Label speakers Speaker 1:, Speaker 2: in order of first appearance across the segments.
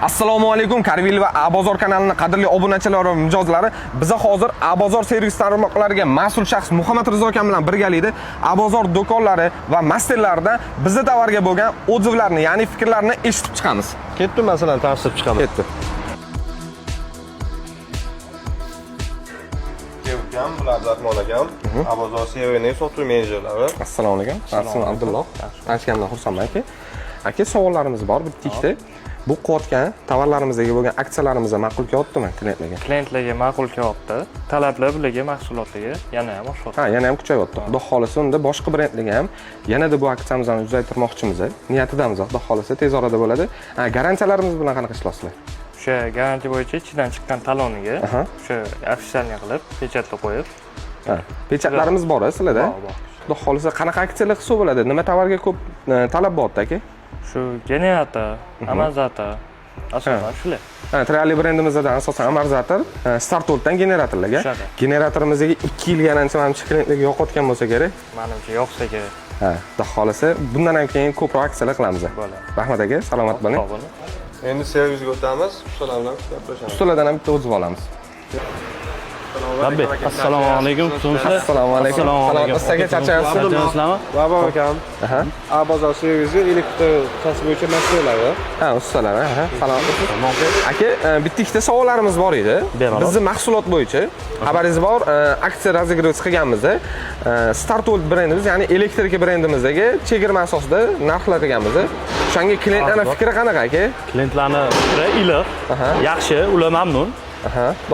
Speaker 1: Assalomu alaykum Karvil va Abozor kanalining qadrli obunachilar va mijozlari. Biz hozir Abozor servis tarmoqlariga mas'ul shaxs Muhammad Rizo aka bilan birgalikda Abozor do'konlari va masterlardan bizning tovarga bo'lgan otзывlarni, ya'ni fikrlarni eshitib chiqamiz.
Speaker 2: Ketdi, masalan, tanishib chiqamiz.
Speaker 1: Ketdi.
Speaker 2: Kelgan bular Abdurahmon akam, Abozor servisning sotuv menejerlari.
Speaker 1: Assalomu alaykum. Assalom Abdulloh. Tanishganimdan xursandman aka. Aka, savollarimiz bor bitta-ikkita. Bu qilayotgan tovarlarimizga bo'lgan aksiyalarimiz ma'qul kelyaptimi klientlarga?
Speaker 3: Klientlarga ma'qul kelyapti. Talablar bularga mahsulotlarga yana ham oshadi.
Speaker 1: Ha, yana ham kuchayapti. Xudo xolisa unda boshqa brendlarga ham yanada bu aksiyamizni uzaytirmoqchimiz. Niyatidamiz, xudo xolisa tez orada bo'ladi. Ha, garantiyalarimiz bilan qanaqa ishlasizlar?
Speaker 3: O'sha garantiya bo'yicha ichidan chiqqan taloniga o'sha ofitsialniy qilib, pechatlab qo'yib.
Speaker 1: Ha, pechatlarimiz bor sizlarda?
Speaker 3: Bor.
Speaker 1: Xudo xolisa qanaqa aksiyalar qilsa bo'ladi? Nima tovarga ko'p talab bor-da aka?
Speaker 3: Shu generator, amortizator, asosan shular.
Speaker 1: Ha, Triali brendimizdan asosan amortizator, Startoldan generatorlarga. Generatorimizdagi 2 yil garantiya menimcha klientlarga yo'qotgan bo'lsa kerak.
Speaker 3: Menimcha yo'qsa kerak.
Speaker 1: Ha, xudo xolisa bundan ham keyin ko'proq aksiyalar qilamiz. Rahmat aka, salomat bo'ling.
Speaker 2: Endi servisga o'tamiz, ustalar bilan gaplashamiz.
Speaker 1: Ustalardan ham bitta o'zib olamiz.
Speaker 4: Rabbi, assalomu alaykum.
Speaker 1: Assalomu alaykum. Salomat aka, charchayapsizmi?
Speaker 2: Babo akam, Abozor servisi elektr kasb bo'yicha mas'ullari.
Speaker 1: Ha, ustalar, salomat. Aka, bitta-ikkita savollarimiz bor edi. Bizning mahsulot bo'yicha xabaringiz bor, aksiya razыгрывать qilganmiz. Startold brendimiz, ya'ni elektrika brendimizdagi chegirma asosida narxlar qilganmiz. O'shanga klientlarning fikri qanaqa aka?
Speaker 4: Klientlarning fikri iliq, yaxshi, ular mamnun.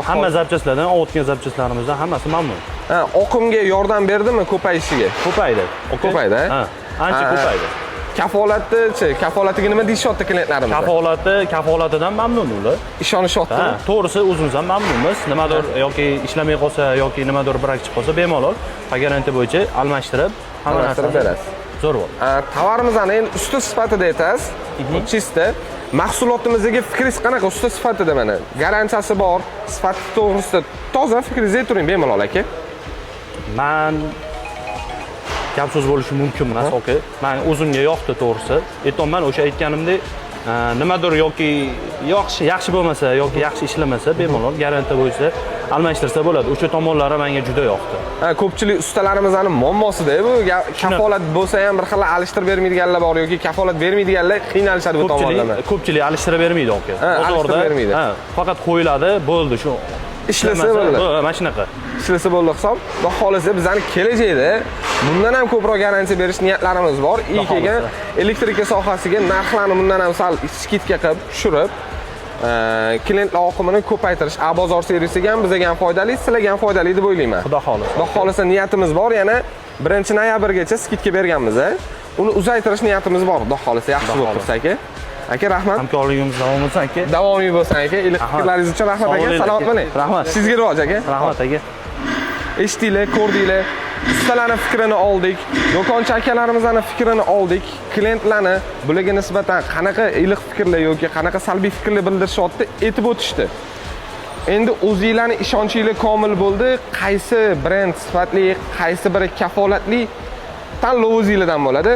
Speaker 4: Hamma zapchastlardan, o'tgan zapchastlarimizdan hammasi mamnun.
Speaker 1: Ha, oqimga yordam berdimi ko'payishiga?
Speaker 4: Ko'paydi.
Speaker 1: Ko'paydi?
Speaker 4: Ha, ancha ko'paydi.
Speaker 1: Kafolatiga nima deyishyapti klientlarimiz?
Speaker 4: Kafolatidan mamnun ular.
Speaker 1: Ishonishyapti.
Speaker 4: To'g'risi o'zimiz ham mamnunmiz. Nimadir yoki ishlamay qolsa yoki nimadir birak chiqib qolsa bemalol garantiya bo'yicha almashtirib, hamma narsani berasiz. Zo'r bo'ldi.
Speaker 1: Tovarimizni endi usta sifatida aytasiz. Chista. Mahsulotimizga fikringiz qanaqa usta sifatida mana? Garantiyasi bor, sifati to'g'risida toza fikringizni ayting bemalol aka.
Speaker 4: Men gap so'z bo'lishi mumkin emas, aka. Men o'zimga yoqdi to'g'risi. Aytayman, o'sha aytganimdek, nimadir yoki yaxshi bo'lmasa yoki yaxshi ishlamasa bemalol garantiya bo'yicha almashtirsa bo'ladi. O'sha tomonlari menga juda yoqdi.
Speaker 1: Ko'pchilik ustalarimizning muammosida bu kafolat bo'lsa ham bir xil alishtirib bermaydiganlar bor yoki kafolat bermaydiganlar qiynalishadi bu tomonlama.
Speaker 4: Ko'pchilik alishtirib bermaydi, aka.
Speaker 1: Bozorda
Speaker 4: faqat qo'yiladi, bo'ldi shu.
Speaker 1: Ishlasa bo'ladi.
Speaker 4: Mana shunaqa.
Speaker 1: Ishlasa bo'ldi hisob. Xudo xolisa bizning kelajakda bundan ham ko'proq garantiya berish niyatlarimiz bor. Kelgan elektrika sohasiga narxlarni bundan ham sal skidka qilib tushirib, klientlar oqimini ko'paytirish Abozor servisiga ham bizga ham foydali, sizlarga ham foydali deb o'ylayman.
Speaker 4: Xudo xolisa.
Speaker 1: Xudo xolisa niyatimiz bor, yana 1-noyabrgacha skidka berganmiz. Uni uzaytirish niyatimiz bor. Xudo xolisa yaxshi bo'lib tursa aka. Aka, rahmat.
Speaker 4: Hamkorligimiz davom etsin aka.
Speaker 1: Davomiy bo'lsin aka. Fikrlaringiz uchun rahmat aka. Salomat bo'ling.
Speaker 4: Rahmat.
Speaker 1: Sizga rivoj aka.
Speaker 4: Rahmat aka.
Speaker 1: Eshitdinglar, ko'rdinglar. Ustalarning fikrini oldik, do'konchi akalarimizning fikrini oldik. Klientlarni bularga nisbatan qanaqa iliq fikrlar yoki qanaqa salbiy fikrlar bildirishyapti, aytib o'tishdi. Endi o'zingizlarning ishonchingiz komil bo'ldi. Qaysi brend sifatli, qaysi biri kafolatli tanlov o'zingizlardan bo'ladi.